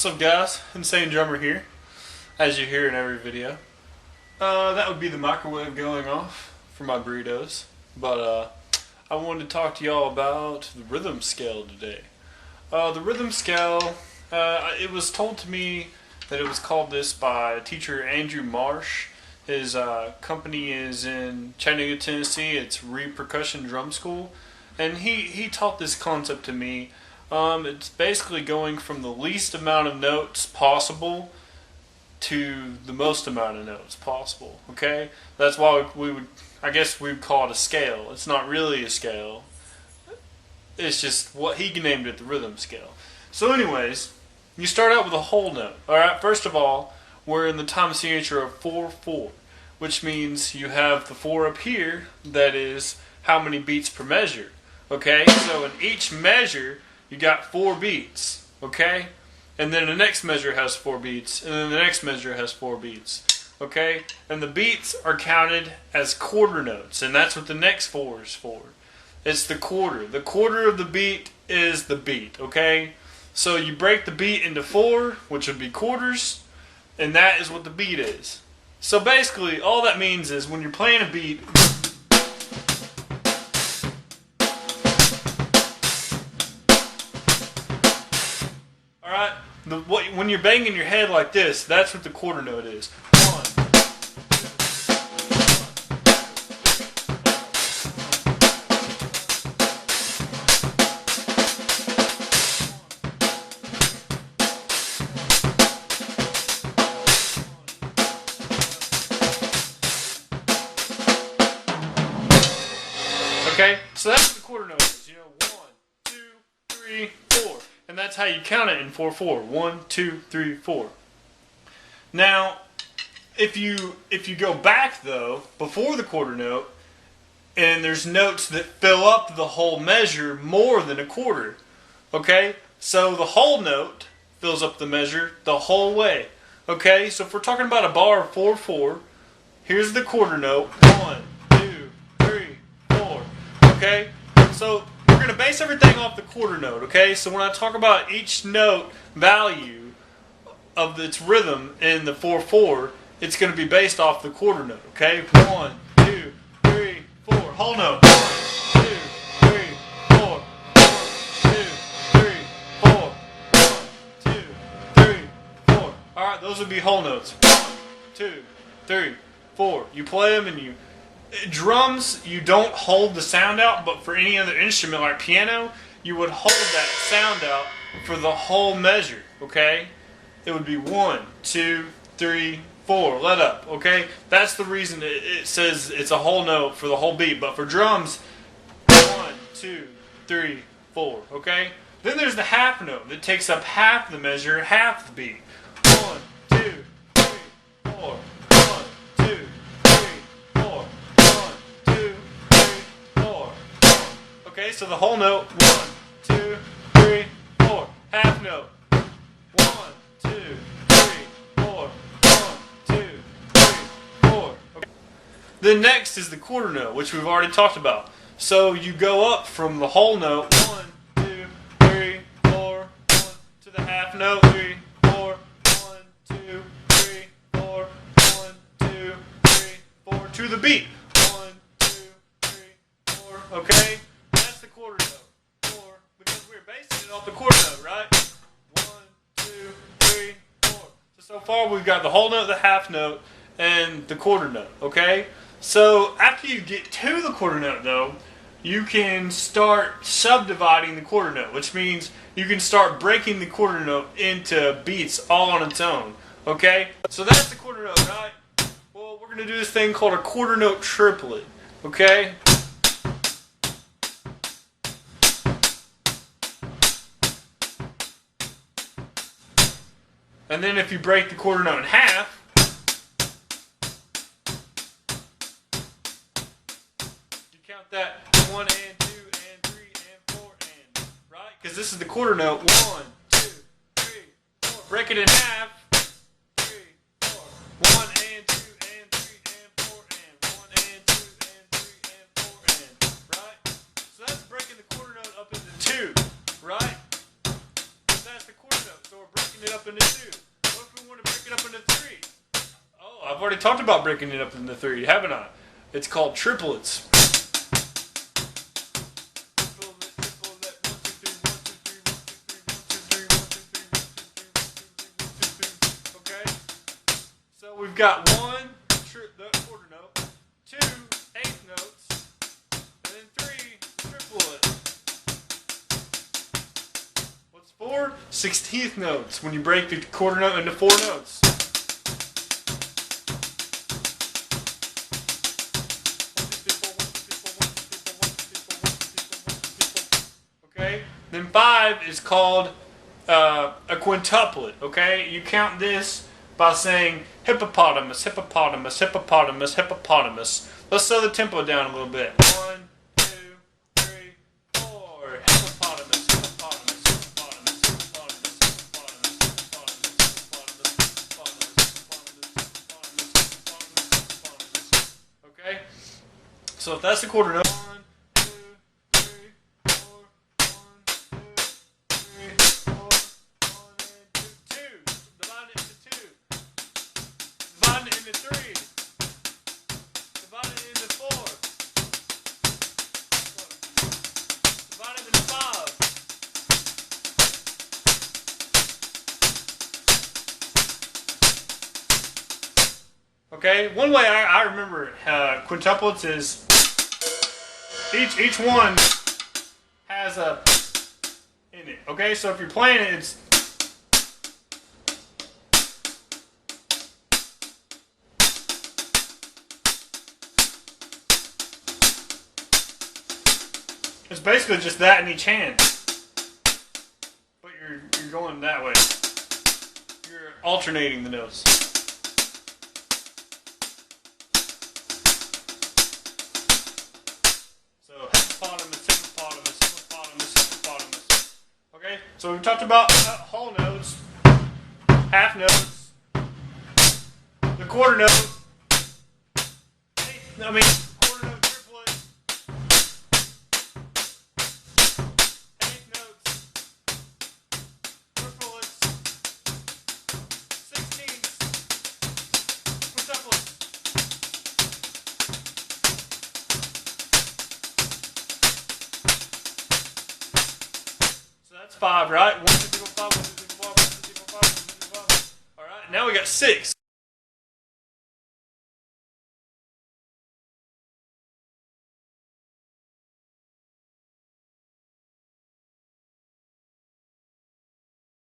What's up, guys? Insane Drummer here, as you hear in every video. That would be the microwave going off for my burritos, but I wanted to talk to y'all about the rhythm scale today. The rhythm scale, it was told to me that it was called this by teacher Andrew Marsh. His company is in Chattanooga, Tennessee. It's Repercussion Drum School, and he taught this concept to me. It's basically going from the least amount of notes possible to the most amount of notes possible. Okay, that's why I guess we would call it a scale. It's not really a scale. It's just what he named it, the rhythm scale. So, anyways, you start out with a whole note. All right. First of all, we're in the time signature of 4/4, which means you have the 4 up here. That is how many beats per measure. Okay. So in each measure, you got 4 beats, okay? And then the next measure has 4 beats, and then the next measure has 4 beats, okay? And the beats are counted as quarter notes, and that's what the next 4 is for. It's the quarter. The quarter of the beat is the beat, okay? So you break the beat into 4, which would be quarters, and that is what the beat is. So basically, all that means is when you're playing a beat, when you're banging your head like this, that's what the quarter note is. 1, 2, 1. Okay, so that's what the quarter note is. 1, 2, 3, 4. And that's how you count it in 4/4. 1, 2, 3, 4. Now, if you go back though, before the quarter note, and there's notes that fill up the whole measure more than a quarter. Okay? So the whole note fills up the measure the whole way. Okay? So if we're talking about a bar of 4/4, here's the quarter note. 1, 2, 3, 4. Okay? So we're going to base everything off the quarter note, okay? So when I talk about each note value of its rhythm in the 4/4, it's going to be based off the quarter note, okay? 1, 2, 3, 4. Whole note. 1, 2, 3, 4. 1, 2, 3, 4. 1, 2, 3, 4. All right, those would be whole notes. 1, 2, 3, 4. You play them and you... Drums, you don't hold the sound out, but for any other instrument like piano, you would hold that sound out for the whole measure, okay? It would be 1, 2, 3, 4, let up, okay? That's the reason it says it's a whole note for the whole beat, but for drums, 1, 2, 3, 4, okay? Then there's the half note that takes up half the measure, half the beat. 1, 2, 3, 4. Okay, so the whole note, 1, 2, 3, 4. Half note, 1, 2, 3, 4. 1, 2, 3, 4. Okay. Then next is the quarter note, which we've already talked about. So you go up from the whole note, 1, 2, 3, 4, 1, to the half note, 3, 4, 1, 2, 3, 4, 1, 2, 3, 4, to the beat. 1, 2, 3, 4. Okay? Quarter note. 4, because we're basing it off the quarter note, right? 1, 2, 3, 4. So far we've got the whole note, the half note, and the quarter note, okay? So after you get to the quarter note though, you can start subdividing the quarter note, which means you can start breaking the quarter note into beats all on its own, okay? So that's the quarter note, right? Well, we're going to do this thing called a quarter note triplet, okay? And then if you break the quarter note in half, you count that 1 and 2 and 3 and 4 and, right? Because this is the quarter note. 1, 2, 3, 4. Break it in half. 3, 4. 1 and 2 and 3 and 4 and 1 and 2 and 3 and 4 and, right? So that's breaking the quarter note up into 2, right? That's the quarter note. So we're breaking it up up into 2? What if we want to break it up into 3? Oh, I've already talked about breaking it up into 3, haven't I? It's called triplets. Okay? So we've got 1 quarter note, 2 eighth notes, and then 3 triplet. What's 4? 16th notes when you break the quarter note into 4 notes. Okay? Then 5 is called a quintuplet. Okay? You count this by saying hippopotamus, hippopotamus, hippopotamus, hippopotamus. Let's slow the tempo down a little bit. 1, 2, 3, 4. Hippopotamus, hippopotamus, hippopotamus, hippopotamus, hippopotamus, hippopotamus. Okay? So if that's the quarter note, 1, 2, 3, 4, 1, 2, 3, 4, 1 and 2. Divide it into 2. Divide it into 3. Divide it into 4. Divide it into 5. Okay, one way I remember quintuplets is each one has a in it. Okay, so if you're playing it, it's basically just that in each hand, but you're going that way. You're alternating the notes. So hippopotamus, hippopotamus, hippopotamus, hippopotamus. Okay, so we talked about whole notes, half notes, the quarter note. Quarter note triplet. That's 5, right? 1, 2, 3, 4, 5, 1, 2, 3, 4, 5, 1, 2, 3, 4, 5, 1, 2, 3, 4, 5. Alright, now we got 6.